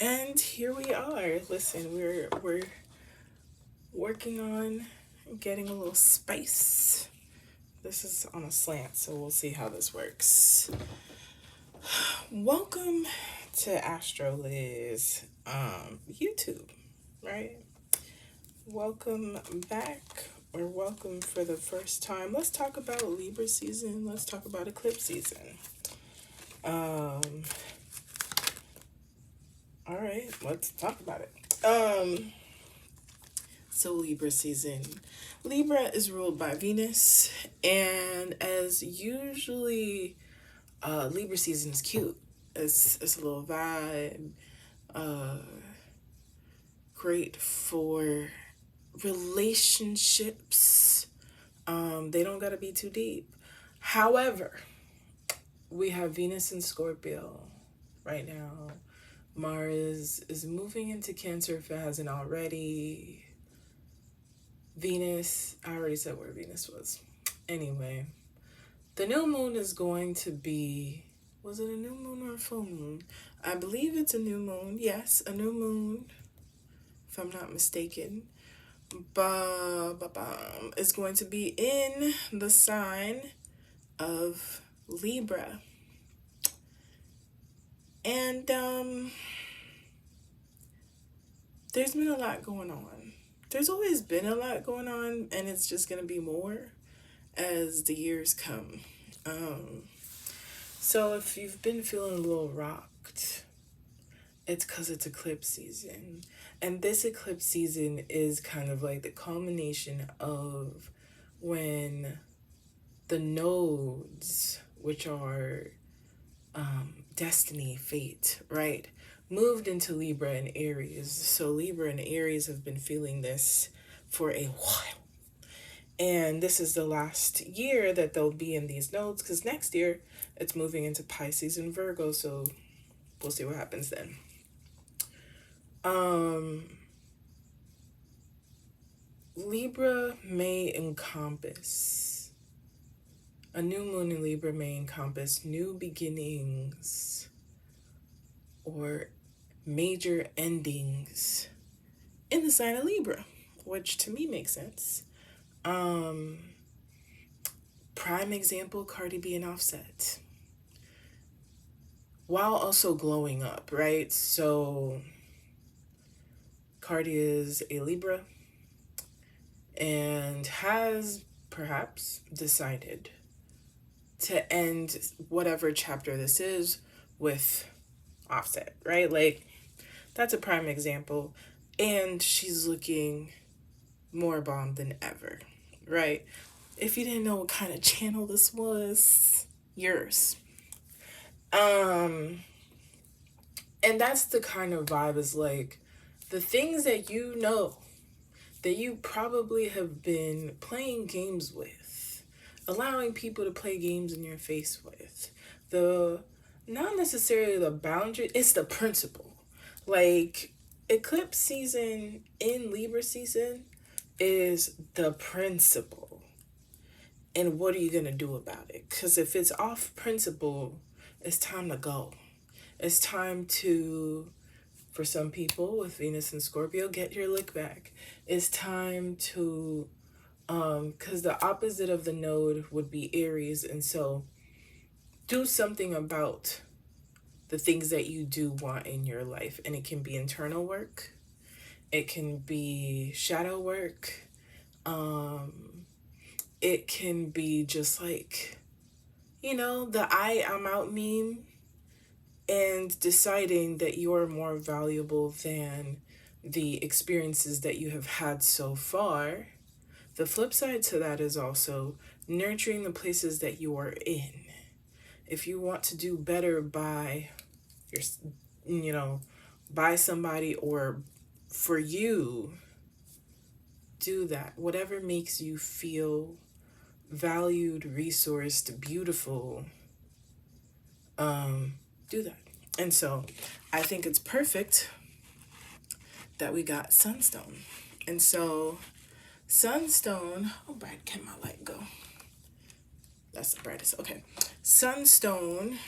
And here we are. Listen, we're working on getting a little spice. This is on a slant, so we'll see how this works. Welcome to Astrolyszics YouTube, right? Welcome back, or welcome for the first time. Let's talk about Libra season. Let's talk about eclipse season. All right, let's talk about it. So Libra season. Libra is ruled by Venus, and as usually, Libra season is cute. It's a little vibe. Great for relationships. They don't gotta be too deep. However, we have Venus in Scorpio right now. Mars is moving into Cancer if it hasn't already. Venus, I already said where Venus was. Anyway, the new moon is going to be, was it a new moon or a full moon? I believe it's a new moon. Yes, a new moon, if I'm not mistaken. It's going to be in the sign of Libra. And there's been a lot going on. There's always been a lot going on, and it's just going to be more as the years come. So if you've been feeling a little rocked, it's because it's eclipse season. And this eclipse season is kind of like the culmination of when the nodes, which are destiny, fate, right, moved into Libra and Aries. So Libra and Aries have been feeling this for a while. And this is the last year that they'll be in these nodes, because next year it's moving into Pisces and Virgo. So we'll see what happens then. Libra may encompass, a new moon in Libra may encompass new beginnings or major endings in the sign of Libra, which to me makes sense. Prime example, Cardi B and Offset. While also glowing up, right? So Cardi is a Libra and has perhaps decided to end whatever chapter this is with Offset, right? Like, that's a prime example. And she's looking more bomb than ever, right? If you didn't know what kind of channel this was, yours. And that's the kind of vibe, is like the things that you know that you probably have been playing games with, allowing people to play games in your face with. Not necessarily the boundary, it's the principle. Like, eclipse season in Libra season is the principle. And what are you going to do about it? Because if it's off principle, it's time to go. It's time to, for some people with Venus and Scorpio, get your lick back. It's time to, because the opposite of the node would be Aries. And so do something about the things that you do want in your life. And it can be internal work. It can be shadow work. It can be just like, the I'm out meme, and deciding that you're more valuable than the experiences that you have had so far. The flip side to that is also nurturing the places that you are in. If you want to do better by by somebody or for you, do that. Whatever makes you feel valued, resourced, beautiful, do that. And so I think it's perfect that we got Sunstone. And so Sunstone, oh, bright, can my light go? That's the brightest. Okay. Sunstone,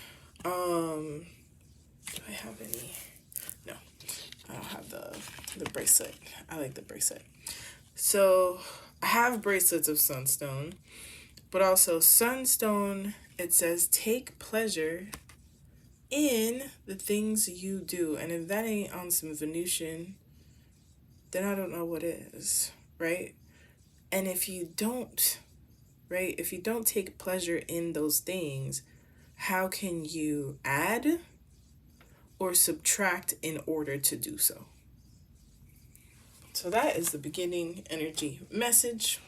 do I have any? No. The bracelet. I like the bracelet. So I have bracelets of sunstone, but also sunstone, it says take pleasure in the things you do. And if that ain't on some Venusian, then I don't know what is, right? And if you don't, right, if you don't take pleasure in those things, how can you add or subtract in order to do so? So that is the beginning energy message.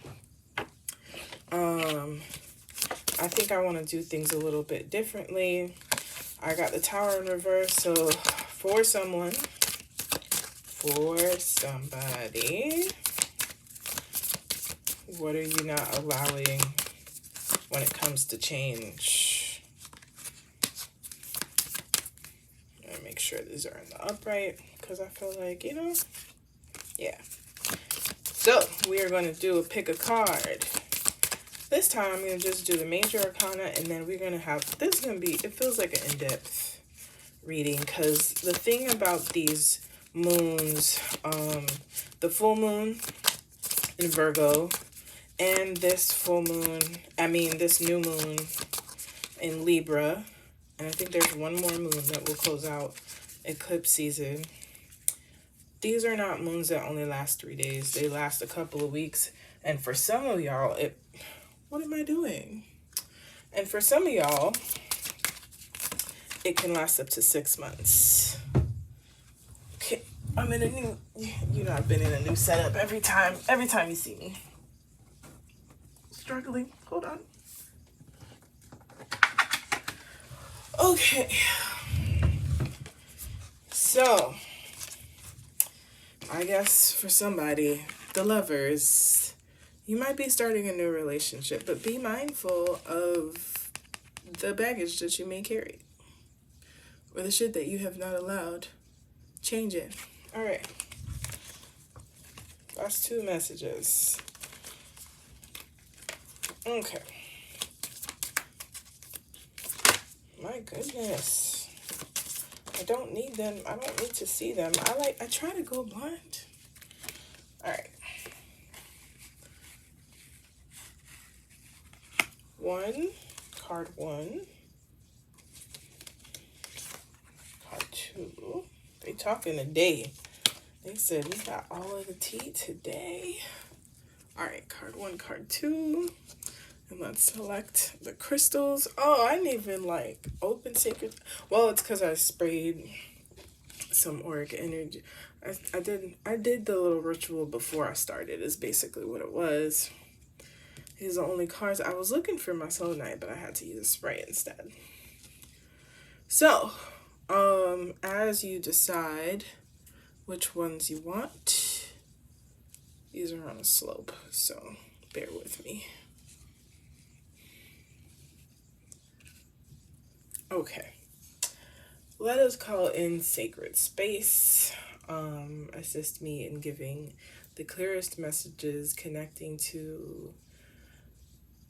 I think I want to do things a little bit differently. I got the Tower in reverse, so for somebody, what are you not allowing when it comes to change? Let me make sure these are in the upright, because I feel like, yeah. So we are going to do a pick a card. This time I'm going to just do the major arcana, and then we're going to have, this is going to be, it feels like an in-depth reading, because the thing about these moons, the full moon in Virgo, and this this new moon in Libra, and I think there's one more moon that will close out eclipse season. These are not moons that only last 3 days. They last a couple of weeks. And for some of y'all, what am I doing? And for some of y'all, it can last up to 6 months. Okay, I'm in a new, I've been in a new setup every time you see me. Struggling, hold on. Okay. So, I guess for somebody, the lovers, you might be starting a new relationship, but be mindful of the baggage that you may carry, or the shit that you have not allowed. Change it. All right. That's 2 messages. Okay. My goodness. I don't need them. I don't need to see them. I try to go blind. All right. 1, card 1. Card 2. They talking today. They said we got all of the tea today. All right, card 1, card 2. And let's select the crystals. Oh, I didn't even open sacred. Well, it's because I sprayed some auric energy. I did the little ritual before I started, is basically what it was. These are the only cards. I was looking for my soul night, but I had to use a spray instead. So, as you decide which ones you want, these are on a slope, so bear with me. Okay. Let us call in sacred space. Assist me in giving the clearest messages, connecting to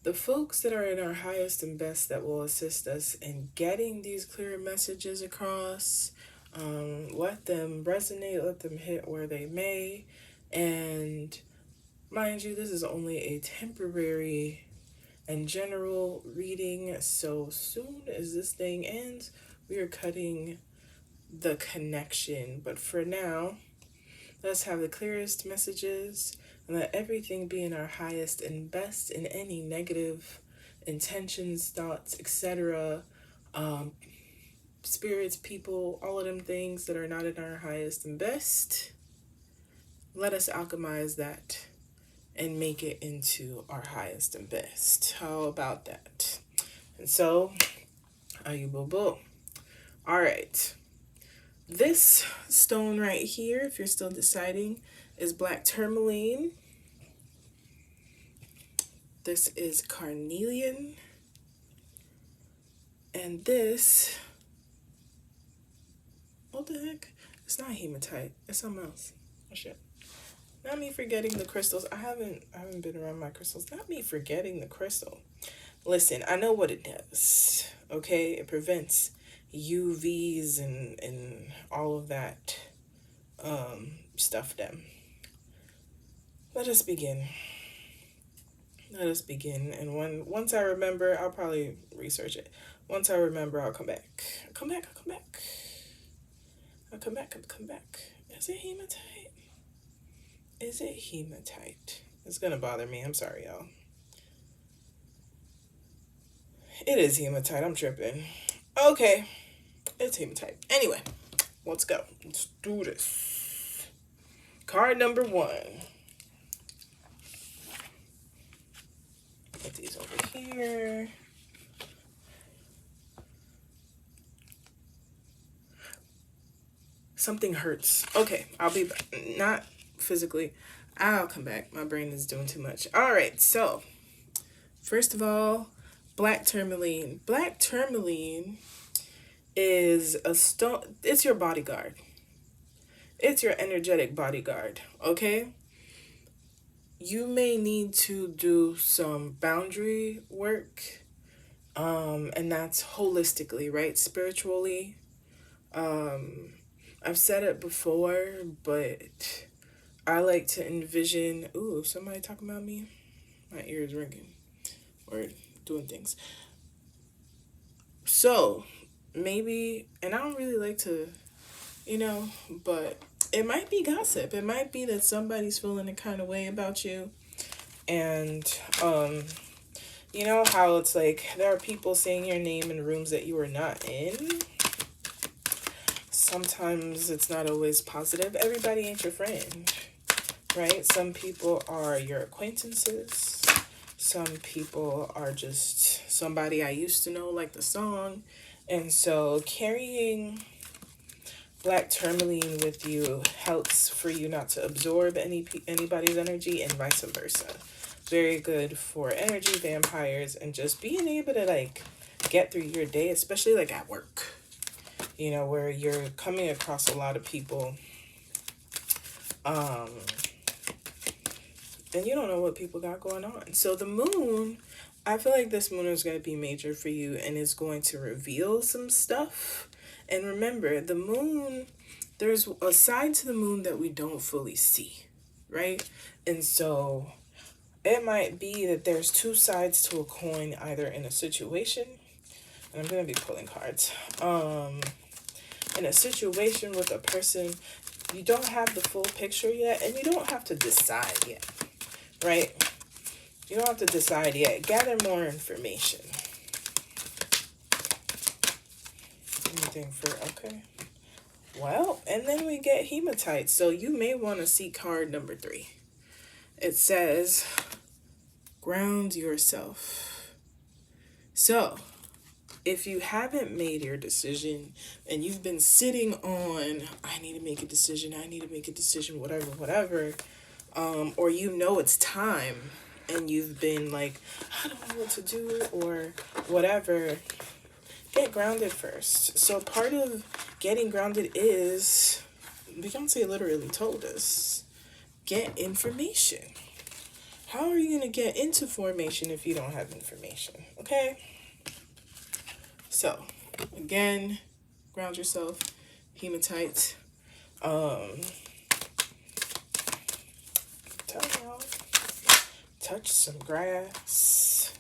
the folks that are in our highest and best that will assist us in getting these clear messages across. Let them resonate, let them hit where they may. And mind you, this is only a temporary and general reading. So soon as this thing ends, we are cutting the connection. But for now, let's have the clearest messages and let everything be in our highest and best, in any negative intentions, thoughts, etc. Spirits, people, all of them things that are not in our highest and best. Let us alchemize that and make it into our highest and best. How about that? And so, boo. All right. This stone right here, if you're still deciding, is black tourmaline. This is carnelian. And this, what the heck? It's not hematite. It's something else. Oh shit. Not me forgetting the crystals. I haven't been around my crystals. Not me forgetting the crystal. Listen, I know what it does. Okay? It prevents UVs and all of that stuff them. Let us begin. Let us begin. And once I remember, I'll probably research it. Once I remember, I'll come back. I'll come back. Is it hematite? It's gonna bother me. I'm sorry, y'all. It is hematite. I'm tripping. Okay. It's hematite. Anyway, let's go. Let's do this. Card number 1. Put these over here. Something hurts. Okay, I'll be back. Not physically. I'll come back. My brain is doing too much. All right, so first of all, black tourmaline. Black tourmaline is a stone. It's your bodyguard. It's your energetic bodyguard, okay? You may need to do some boundary work, and that's holistically, right? Spiritually. I've said it before, but I like to envision... Ooh, somebody talking about me? My ear is ringing. Or doing things. So, maybe... And I don't really like to, but it might be gossip. It might be that somebody's feeling a kind of way about you. And, you know how it's like there are people saying your name in rooms that you are not in? Sometimes it's not always positive. Everybody ain't your friend, right? Some people are your acquaintances. Some people are just somebody I used to know, like the song. And so carrying black tourmaline with you helps for you not to absorb anybody's energy and vice versa. Very good for energy vampires and just being able to like get through your day, especially like at work. Where you're coming across a lot of people, and you don't know what people got going on. So the moon, I feel like this moon is going to be major for you and is going to reveal some stuff. And remember, the moon, there's a side to the moon that we don't fully see, right? And so it might be that there's two sides to a coin, either in a situation, and I'm going to be pulling cards, in a situation with a person, you don't have the full picture yet, and you don't have to decide yet, right? You don't have to decide yet. Gather more information. Anything for, okay. Well, and then we get hematite. So you may want to see card number 3. It says, ground yourself. So, if you haven't made your decision and you've been sitting on, I need to make a decision, whatever, or it's time and you've been like, I don't know what to do or whatever, get grounded first. So part of getting grounded is, Beyonce literally told us, get information. How are you going to get into formation if you don't have information? Okay? So, again, ground yourself, hematite. Tell y'all, touch some grass.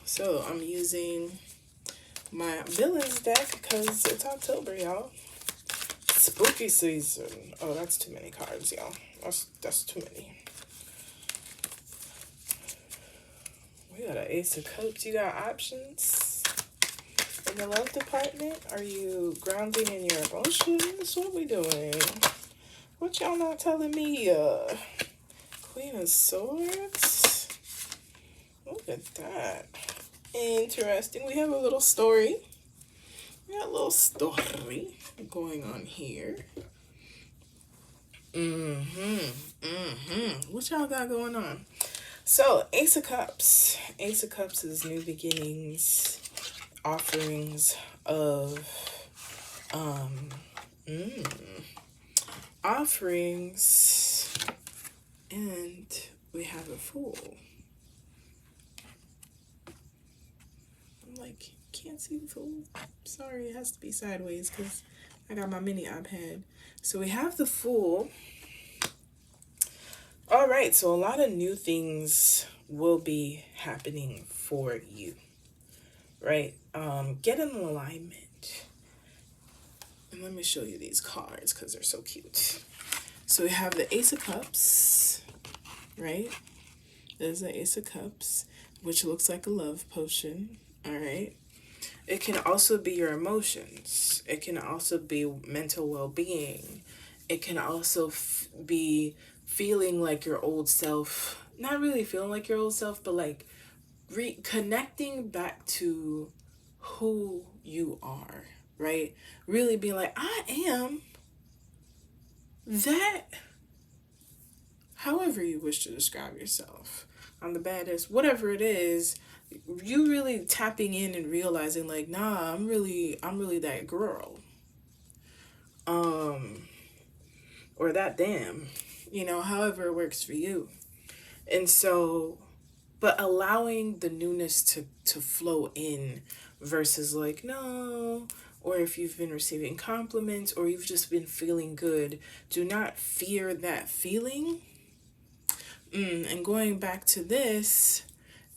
So, I'm using my villains deck because it's October, y'all. Spooky season. Oh, that's too many cards, y'all. That's too many. We got an Ace of Cups. You got options. In the love department, are you grounding in your emotions? What we doing? What y'all not telling me? Queen of Swords. Look at that. Interesting. We have a little story. We got a little story going on here. What y'all got going on? So, Ace of Cups. Ace of Cups is new beginnings, offerings of, offerings, and we have a Fool. I'm like, can't see the Fool. Sorry, it has to be sideways because I got my mini iPad. So we have the Fool. All right, so a lot of new things will be happening for you, right? Get in alignment. And let me show you these cards because they're so cute. So we have the Ace of Cups, right? There's the Ace of Cups, which looks like a love potion, all right? It can also be your emotions. It can also be mental well-being. It can also be feeling like your old self. Not really feeling like your old self, but like reconnecting back to who you are, right? Really being like, I am that, however you wish to describe yourself. I'm the baddest, whatever it is, you really tapping in and realizing like, nah, I'm really that girl. Or that damn, however it works for you. And so, but allowing the newness to flow in versus like, no, or if you've been receiving compliments or you've just been feeling good, do not fear that feeling. And going back to this,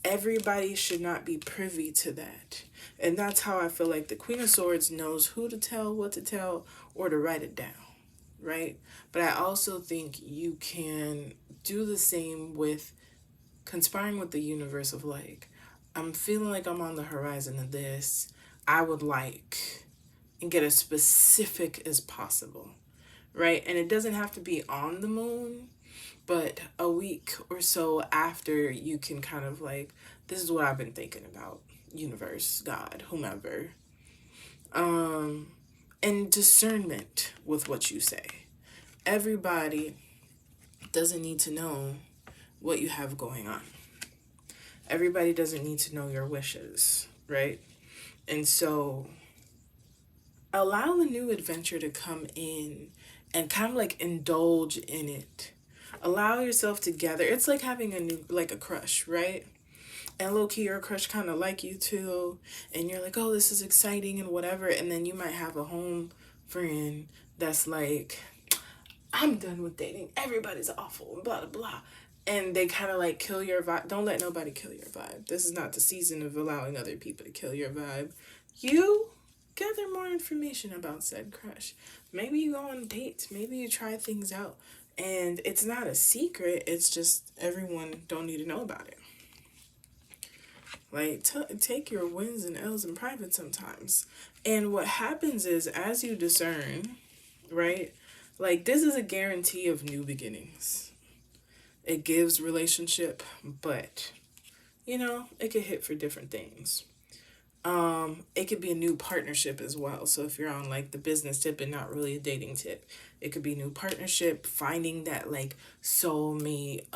everybody should not be privy to that. And that's how I feel like the Queen of Swords knows who to tell, what to tell, or to write it down, right? But I also think you can do the same with conspiring with the universe of like, I'm feeling like I'm on the horizon of this. I would like, and get as specific as possible, right? And it doesn't have to be on the moon, but a week or so after, you can kind of like, this is what I've been thinking about, universe, God, whomever. And discernment with what you say. Everybody doesn't need to know what you have going on. Everybody doesn't need to know your wishes, right? And so allow the new adventure to come in and kind of like indulge in it. Allow yourself to gather. It's like having a new, like a crush, right? And low-key, your crush kind of like you too. And you're like, oh, this is exciting and whatever. And then you might have a home friend that's like, I'm done with dating. Everybody's awful and blah, blah, blah. And they kind of like kill your vibe. Don't let nobody kill your vibe. This is not the season of allowing other people to kill your vibe. You gather more information about said crush. Maybe you go on dates. Maybe you try things out. And it's not a secret. It's just everyone don't need to know about it. Like, take your wins and L's in private sometimes. And what happens is, as you discern, right? Like, this is a guarantee of new beginnings. It gives relationship, but, it could hit for different things. It could be a new partnership as well. So if you're on like the business tip and not really a dating tip, it could be new partnership, finding that like soulmate,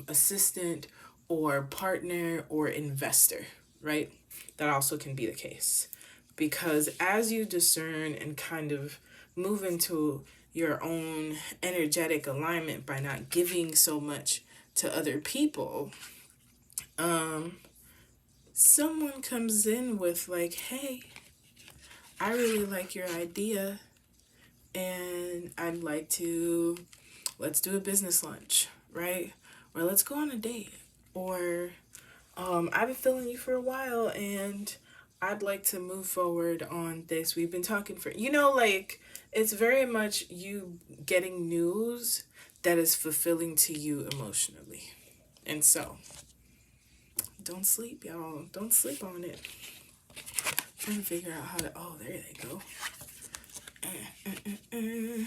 assistant or partner or investor, right? That also can be the case. Because as you discern and kind of move into your own energetic alignment by not giving so much to other people, someone comes in with like, hey, I really like your idea and I'd like to, let's do a business lunch, right? Or let's go on a date. Or I've been feeling you for a while and I'd like to move forward on this. We've been talking for, like, it's very much you getting news that is fulfilling to you emotionally. And so, don't sleep, y'all. Don't sleep on it. Trying to figure out how to, oh, there they go. I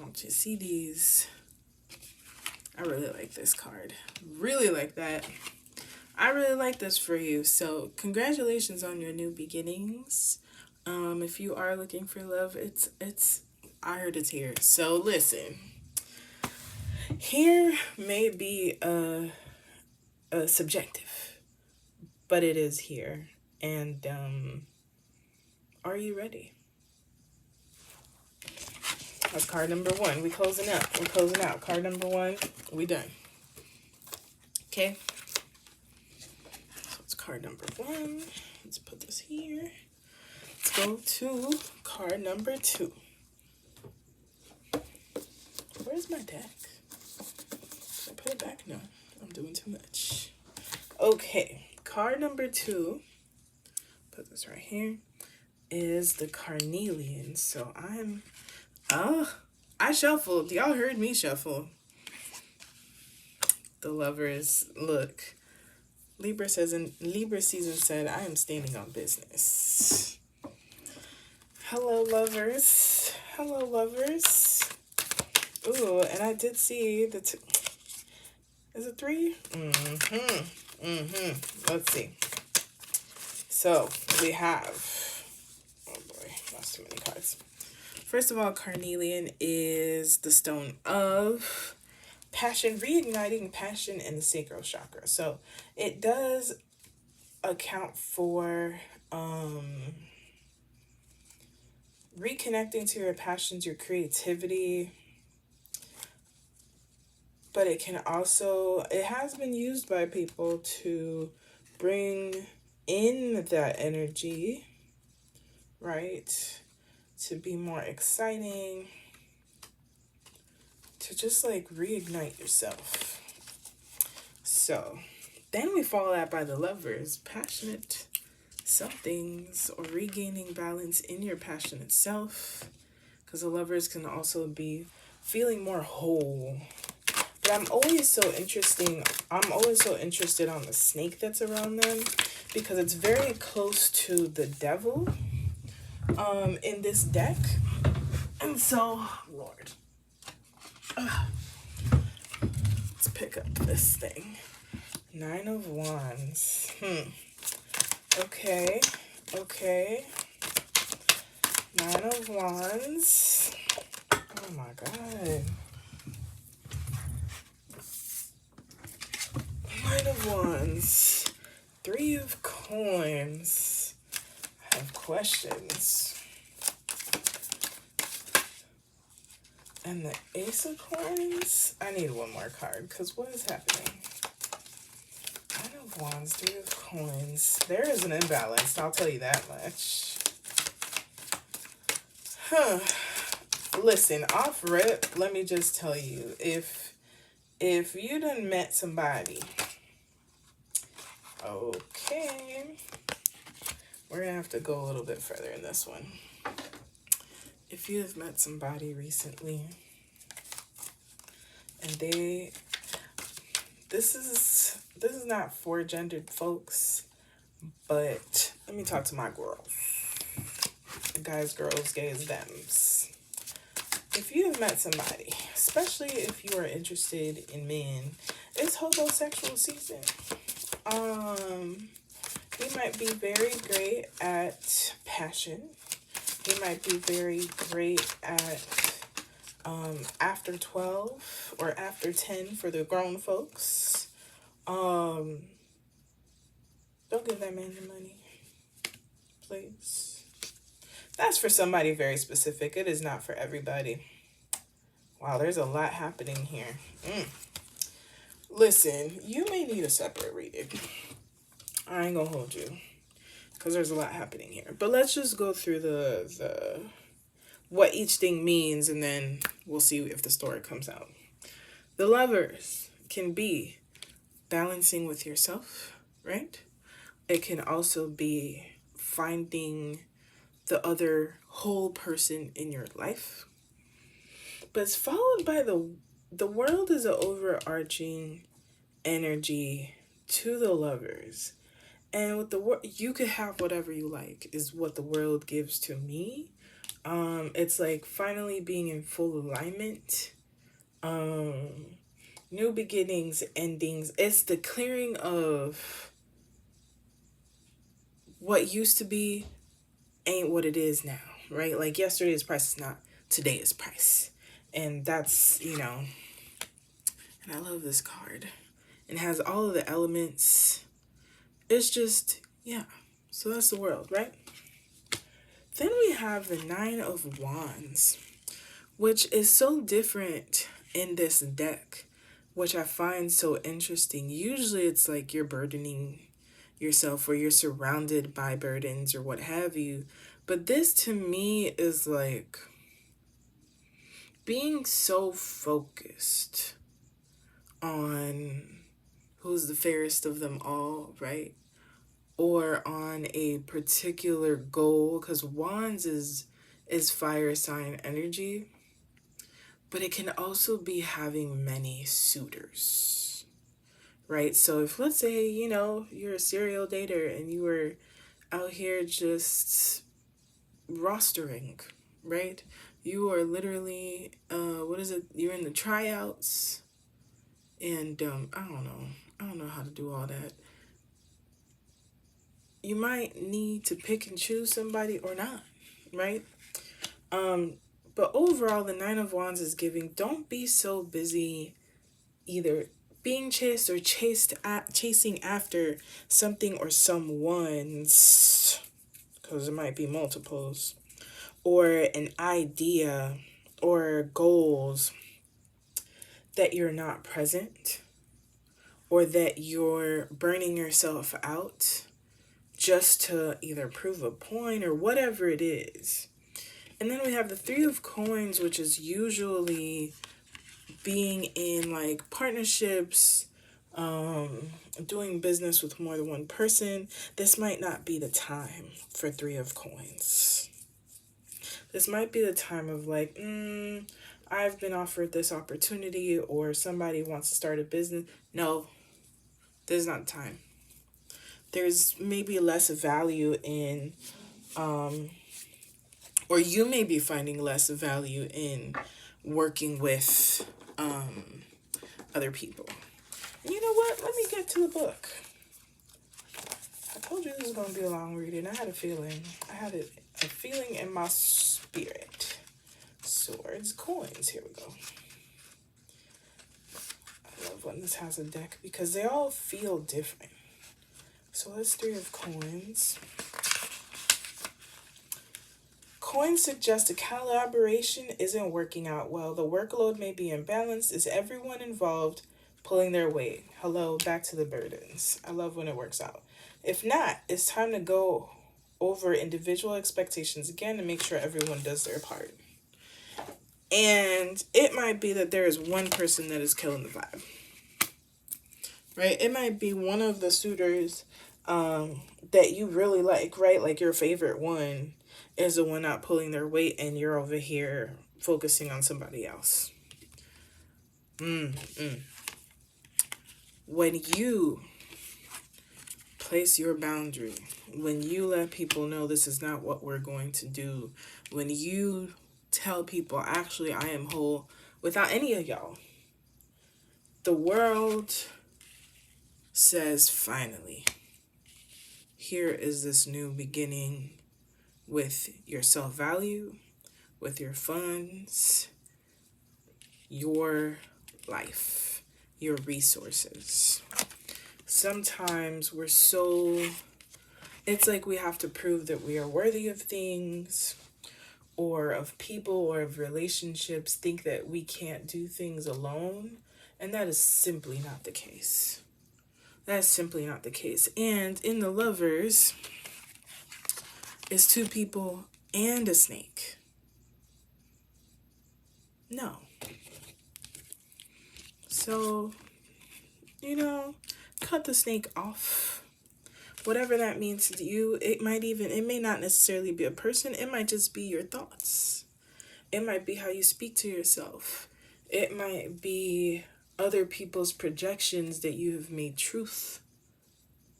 want you to see these. I really like this card. Really like that. I really like this for you. So congratulations on your new beginnings. If you are looking for love, it's I heard it's here. So listen. Here may be a subjective, but it is here. And are you ready? That's card number one. We're closing out. Card number one. We done. Okay. So it's card number one. Let's put this here. let's go to card number 2. Where's my deck? Did I put it back? No, I'm doing too much. Okay, card number 2, put this right here, is the carnelian. So I shuffled. Y'all heard me shuffle. The Lovers. Look, Libra season said, I am standing on business. Hello, lovers. Hello, lovers. Ooh, and I did see the is it 3? Let's see. So we have, oh boy, that's too many cards. First of all, carnelian is the stone of passion, reigniting passion in the sacral chakra. So it does account for reconnecting to your passions, your creativity, but it can also, it has been used by people to bring in that energy, right? To be more exciting, to just like reignite yourself. So then we follow that by the Lovers, passionate somethings or regaining balance in your passionate self, because the Lovers can also be feeling more whole. But I'm always so interested on the snake that's around them, because it's very close to the devil in this deck. And so, Lord, let's pick up this thing. 9 of Wands. Okay. 9 of Wands. Oh my God. 9 of Wands. 3 of Coins. I have questions. And the Ace of Coins. I need one more card, because what is happening? 9 of Wands, 3 of Coins. There is an imbalance, I'll tell you that much. Listen, off rip, let me just tell you, if you done met somebody, okay, we're gonna have to go a little bit further in this one. If you have met somebody recently and this is not for gendered folks, but let me talk to my girls. Guys, girls, gays, thems. If you have met somebody, especially if you are interested in men, it's homosexual season. He might be very great at passion. He might be very great at after 12 or after 10 for the grown folks. Don't give that man your money, please. That's for somebody very specific. It is not for everybody. Wow, there's a lot happening here. Listen, you may need a separate reading. I ain't gonna hold you, because there's a lot happening here. But let's just go through the what each thing means, and then we'll see if the story comes out. The Lovers can be balancing with yourself, right? It can also be finding the other whole person in your life. But it's followed by the world is an overarching energy to the Lovers. And with the world, you could have whatever you like, is what the world gives to me. It's like finally being in full alignment. New beginnings, endings. It's the clearing of what used to be ain't what it is now, right? Like yesterday's price is not today's price. And that's, and I love this card. It has all of the elements. It's just, yeah. So that's the world, right? Then we have the 9 of Wands, which is so different in this deck, which I find so interesting. Usually it's like you're burdening yourself or you're surrounded by burdens or what have you. But this to me is like being so focused on who's the fairest of them all, right? Or on a particular goal, because wands is fire sign energy, but it can also be having many suitors, right? So if, let's say, you're a serial dater and you were out here just rostering, right? You are literally, what is it? You're in the tryouts, and I don't know. I don't know how to do all that. You might need to pick and choose somebody or not, right? But overall, the Nine of Wands is giving, don't be so busy either being chased or chasing after something or someone's, because it might be multiples, or an idea or goals that you're not present, or that you're burning yourself out just to either prove a point or whatever it is. And then we have the Three of Coins, which is usually being in like partnerships, doing business with more than one person. This might not be the time for Three of Coins. This might be the time of like, I've been offered this opportunity, or somebody wants to start a business. No, this is not the time. There's maybe less value in, or you may be finding less value in working with other people. And you know what? Let me get to the book. I told you this was going to be a long read, and I had a feeling. I had a feeling in my spirit. Swords, coins. Here we go. I love when this has a deck because they all feel different. So that's Three of Coins. Coins suggest a collaboration isn't working out well. The workload may be imbalanced. Is everyone involved pulling their weight? Hello, back to the burdens. I love when it works out. If not, it's time to go over individual expectations again and make sure everyone does their part. And it might be that there is one person that is killing the vibe. Right? It might be one of the suitors that you really like, right? Like your favorite one is the one not pulling their weight, and you're over here focusing on somebody else. When you place your boundary, when you let people know this is not what we're going to do, when you tell people, actually, I am whole without any of y'all, the world says, finally, here is this new beginning with your self-value, with your funds, your life, your resources. Sometimes it's like we have to prove that we are worthy of things, or of people, or of relationships, think that we can't do things alone. And that is simply not the case. That is simply not the case. And in the Lovers is two people and a snake. No. So, cut the snake off. Whatever that means to you, it may not necessarily be a person. It might just be your thoughts. It might be how you speak to yourself. It might be other people's projections that you have made truth.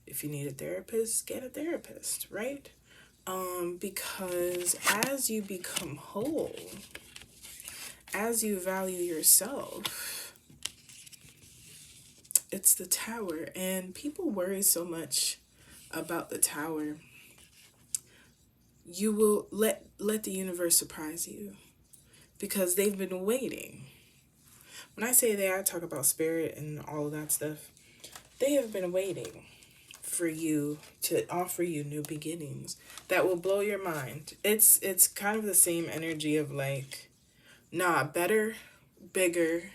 If you need a therapist, get a therapist, right? Because as you become whole, as you value yourself, it's the Tower. And people worry so much about the Tower. You will let the universe surprise you, because they've been waiting. When I say they, I talk about spirit and all of that stuff. They have been waiting for you to offer you new beginnings that will blow your mind. It's kind of the same energy of like, better, bigger,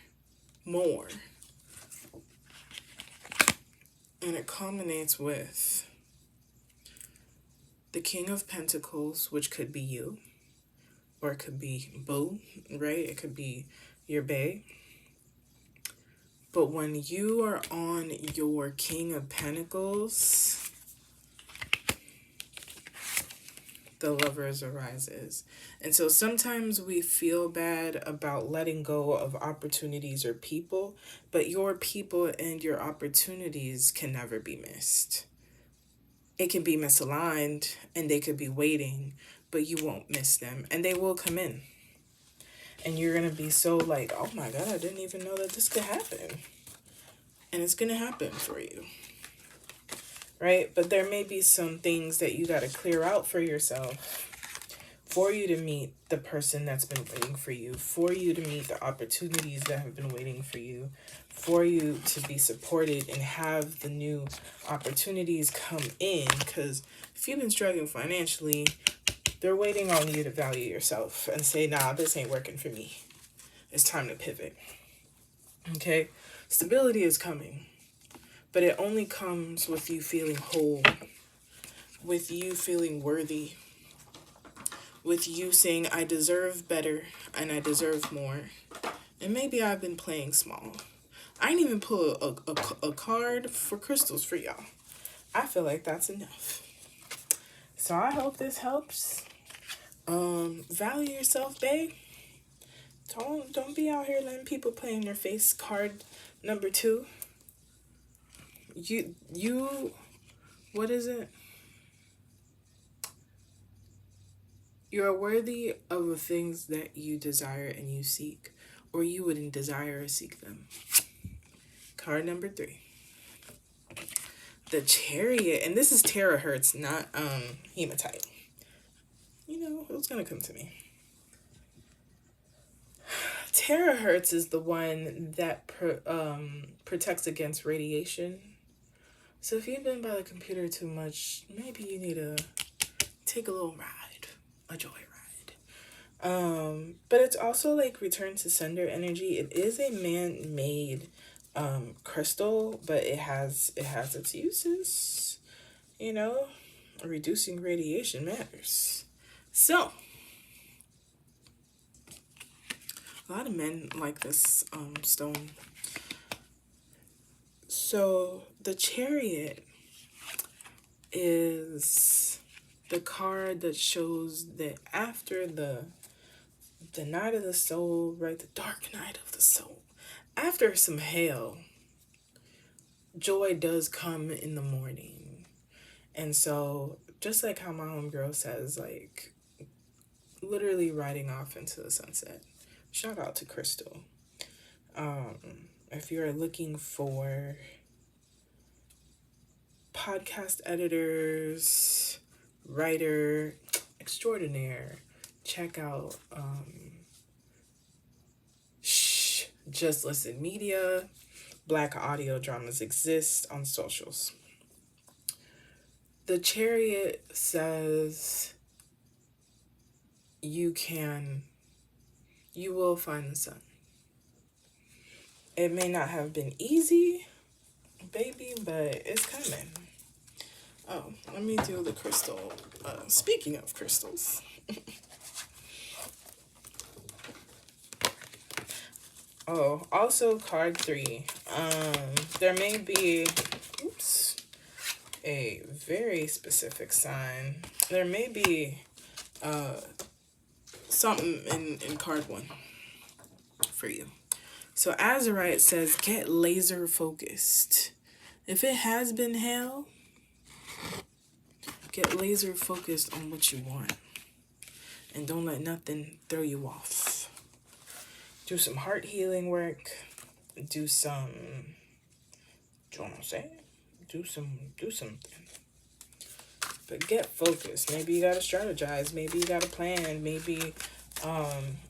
more. And it culminates with the King of Pentacles, which could be you, or it could be boo, right? It could be your bae. But when you are on your King of Pentacles, the Lovers arises. And so sometimes we feel bad about letting go of opportunities or people, but your people and your opportunities can never be missed. It can be misaligned and they could be waiting, but you won't miss them and they will come in. And you're going to be so like, oh my God, I didn't even know that this could happen. And it's going to happen for you. Right? But there may be some things that you got to clear out for yourself for you to meet the person that's been waiting for you, for you to meet the opportunities that have been waiting for you, for you to be supported and have the new opportunities come in. Because if you've been struggling financially, they're waiting on you to value yourself and say, nah, this ain't working for me. It's time to pivot. Okay? Stability is coming. But it only comes with you feeling whole, with you feeling worthy, with you saying, I deserve better and I deserve more. And maybe I've been playing small. I didn't even pull a card for crystals for y'all. I feel like that's enough. So I hope this helps. Value yourself, babe. Don't be out here letting people play in your face. Card number 2. You, what is it? You are worthy of the things that you desire and you seek, or you wouldn't desire or seek them. Card number 3. The Chariot, and this is terahertz, not hematite. You know, it was gonna come to me. Terahertz is the one that protects against radiation. So if you've been by the computer too much, maybe you need to take a little ride, a joy ride. But it's also like return to sender energy. It is a man-made crystal, but it has its uses. You know, reducing radiation matters. So a lot of men like this stone. So the Chariot is the card that shows that after the night of the soul, right, the dark night of the soul, after some hell, joy does come in the morning. And so just like how my homegirl says, like literally riding off into the sunset. Shout out to Crystal. If you're looking for podcast editors, writer extraordinaire, check out Just Listen Media. Black audio dramas exist on socials. The Chariot says you will find the sun. It may not have been easy, baby, but it's coming. Oh, let me do the crystal. Speaking of crystals. Oh, also card 3. There may be, a very specific sign. There may be something in card 1 for you. So Azurite says, get laser focused. If it has been hell, get laser focused on what you want. And don't let nothing throw you off. Do some heart healing work. Do some, do you want to say? Do something. But get focused. Maybe you gotta strategize. Maybe you got a plan. Maybe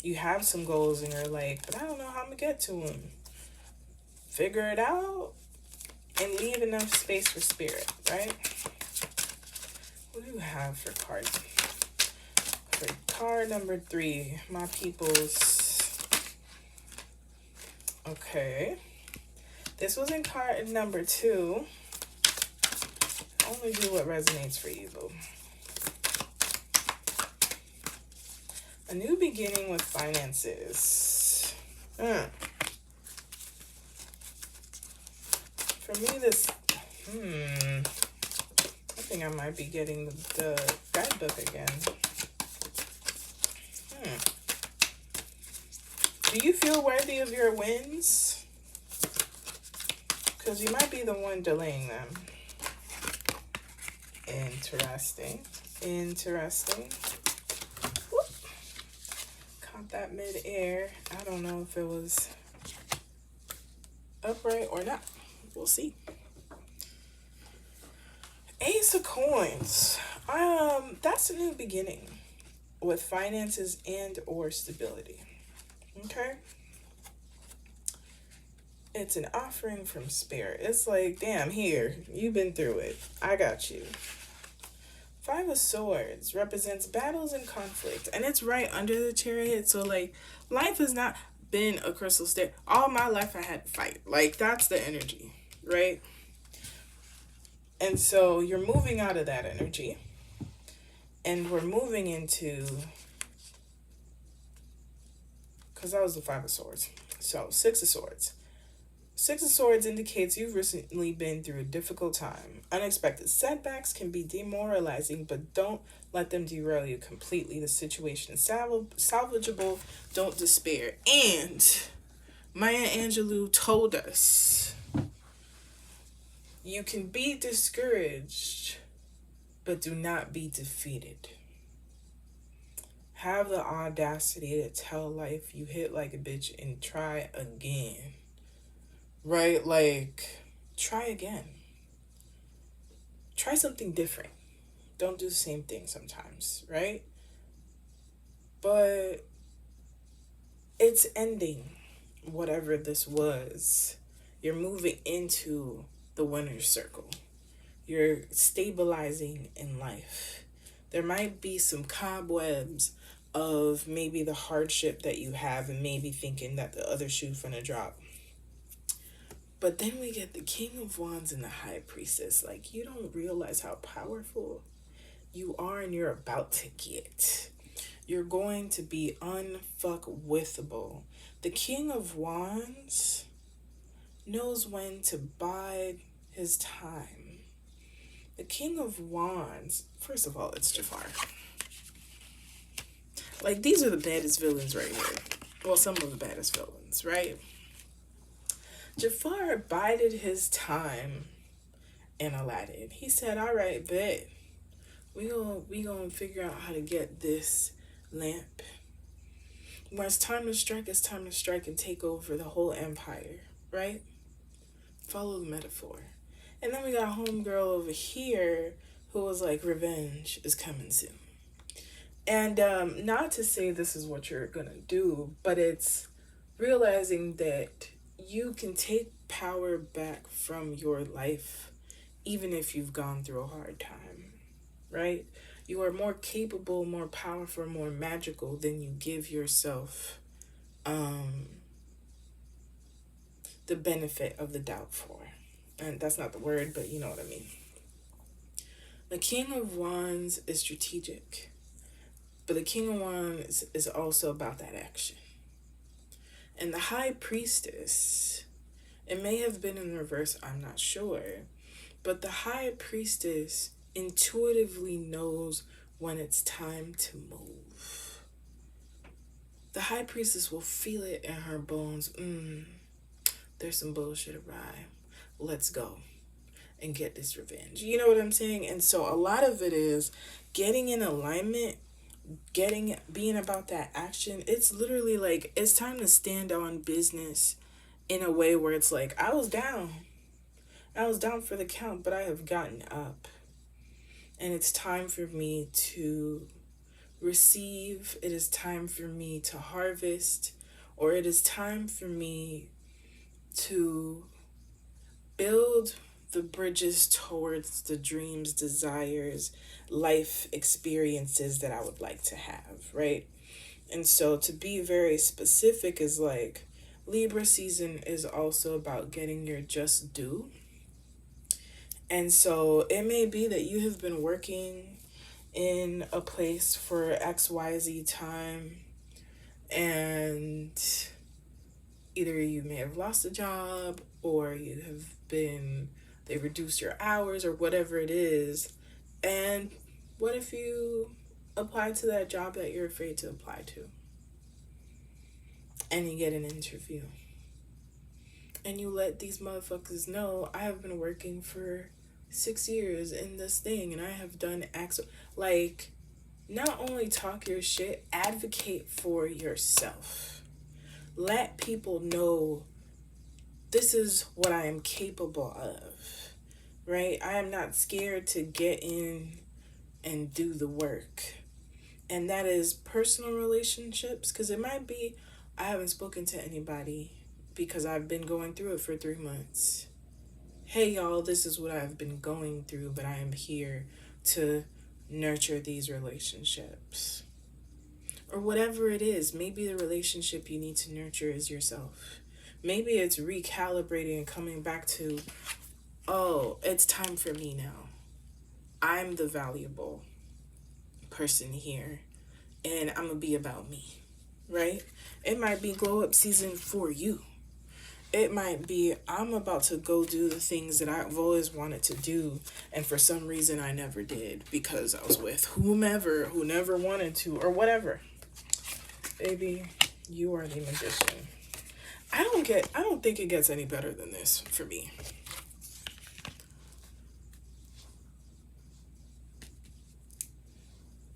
you have some goals and you're like, but I don't know how I'm gonna get to them. Figure it out and leave enough space for spirit, right? What do you have for card? For card number 3, my peoples. Okay. This was in card number 2. Only do what resonates for you, boo. A new beginning with finances. For me, this, I think I might be getting the guidebook again. Do you feel worthy of your wins? Because you might be the one delaying them. Interesting. Whoop. Caught that mid-air. I don't know if it was upright or not. We'll see. Ace of Coins. That's a new beginning with finances and or stability. Okay? It's an offering from spirit. It's like, damn, here, you've been through it. I got you. Five of Swords represents battles and conflict. And it's right under the Chariot. So, like, life has not been a crystal stair. All my life I had to fight. Like, that's the energy, right? And so you're moving out of that energy. And we're moving into... Because that was the Five of Swords. So, Six of Swords. Six of Swords indicates you've recently been through a difficult time. Unexpected setbacks can be demoralizing, but don't let them derail you completely. The situation is salvageable. Don't despair. And Maya Angelou told us, you can be discouraged, but do not be defeated. Have the audacity to tell life you hit like a bitch and try again. Right? Like, try again. Try something different. Don't do the same thing sometimes, right? But it's ending, whatever this was. You're moving into the winner's circle. You're stabilizing in life. There might be some cobwebs of maybe the hardship that you have and maybe thinking that the other shoe's gonna drop. But then we get the King of Wands and the High Priestess. Like, you don't realize how powerful you are and you're about to get. You're going to be unfuckwithable. The King of Wands knows when to bide his time. The King of Wands, first of all, it's Jafar. Like, these are the baddest villains right here. Well, some of the baddest villains, right? Jafar bided his time in Aladdin. He said, all right, bet. We gonna figure out how to get this lamp. When it's time to strike and take over the whole empire, right? Follow the metaphor. And then we got homegirl over here who was like, revenge is coming soon. And not to say this is what you're gonna do, but it's realizing that you can take power back from your life even if you've gone through a hard time, right? You are more capable, more powerful, more magical than you give yourself the benefit of the doubt for. And that's not the word, but you know what I mean. The King of Wands is strategic, but the King of Wands is also about that action. And the High Priestess, it may have been in reverse, I'm not sure, but the High Priestess intuitively knows when it's time to move. The High Priestess will feel it in her bones. There's some bullshit awry. Let's go and get this revenge. You know what I'm saying? And so a lot of it is getting in alignment, being about that action. It's literally like, it's time to stand on business in a way where it's like, I was down for the count, but I have gotten up, and it's time for me to receive. It is time for me to harvest, or it is time for me to build the bridges towards the dreams, desires, life experiences that I would like to have, right? And so to be very specific is like, Libra season is also about getting your just due. And so it may be that you have been working in a place for XYZ time, and either you may have lost a job, or they reduced your hours, or whatever it is. And what if you apply to that job that you're afraid to apply to, and you get an interview, and you let these motherfuckers know, I have been working for 6 years in this thing, and I have done X. Like, not only talk your shit, advocate for yourself. Let people know, this is what I am capable of, right? I am not scared to get in and do the work. And that is personal relationships, because it might be, I haven't spoken to anybody because I've been going through it for 3 months. Hey y'all, this is what I've been going through, but I am here to nurture these relationships. Or whatever it is, maybe the relationship you need to nurture is yourself. Maybe it's recalibrating and coming back to, oh, it's time for me now. I'm the valuable person here, and I'm gonna be about me, right? It might be glow up season for you. It might be, I'm about to go do the things that I've always wanted to do, and for some reason I never did because I was with whomever who never wanted to, or whatever. Baby, you are the magician. I don't think it gets any better than this for me.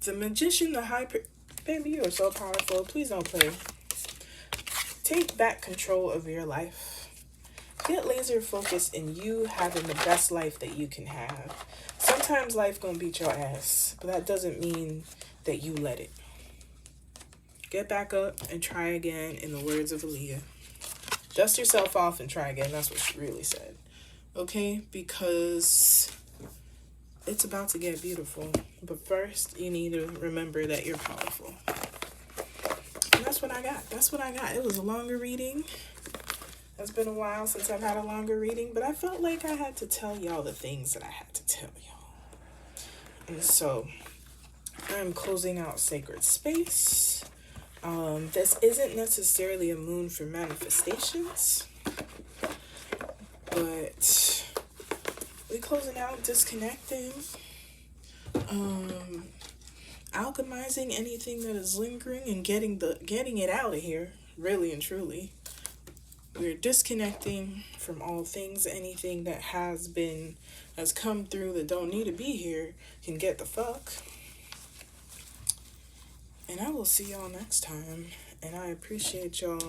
The magician, baby, you are so powerful. Please don't play. Take back control of your life. Get laser focused in you having the best life that you can have. Sometimes life gonna beat your ass, but that doesn't mean that you let it. Get back up and try again, in the words of Aaliyah. Dust yourself off and try again. That's what she really said. Okay? Because it's about to get beautiful. But first, you need to remember that you're powerful. And that's what I got. It was a longer reading. It's been a while since I've had a longer reading, but I felt like I had to tell y'all the things that I had to tell y'all. And so, I'm closing out Sacred Space. This isn't necessarily a moon for manifestations, but we closing out, disconnecting, alchemizing anything that is lingering, and getting it out of here, really and truly. We're disconnecting from all things. Anything that has come through that don't need to be here can get the fuck. And I will see y'all next time. And I appreciate y'all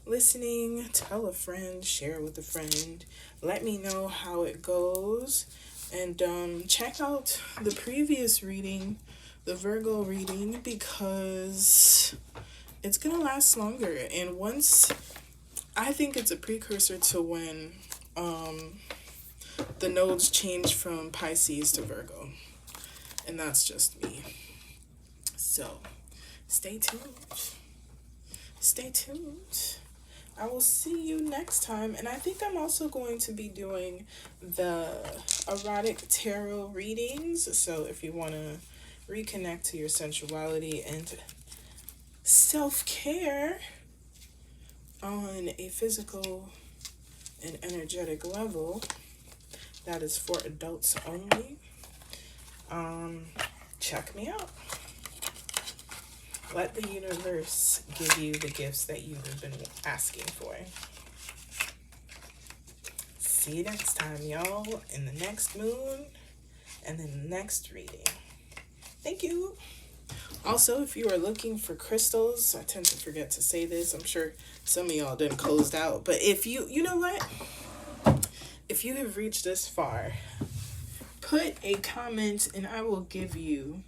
listening. Tell a friend, share with a friend. Let me know how it goes. And check out the previous reading, the Virgo reading, because it's going to last longer. And I think it's a precursor to when the nodes change from Pisces to Virgo. And that's just me. So, stay tuned. Stay tuned. I will see you next time. And I think I'm also going to be doing the erotic tarot readings. So if you want to reconnect to your sensuality and self-care on a physical and energetic level, that is for adults only. Check me out. Let the universe give you the gifts that you have been asking for. See you next time, y'all, in the next moon and in the next reading. Thank you. Also, if you are looking for crystals, I tend to forget to say this. I'm sure some of y'all didn't closed out. But if you know what? If you have reached this far, put a comment and I will give you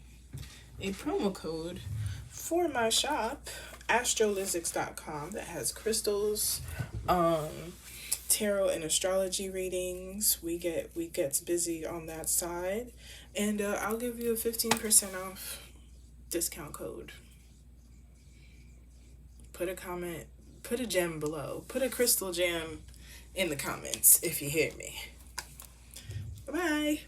a promo code for my shop, Astrolyszics.com, that has crystals, tarot and astrology readings. We get busy on that side, and I'll give you a 15% off discount code. Put a comment, put a gem below, put a crystal gem in the comments if you hear me. Bye-bye.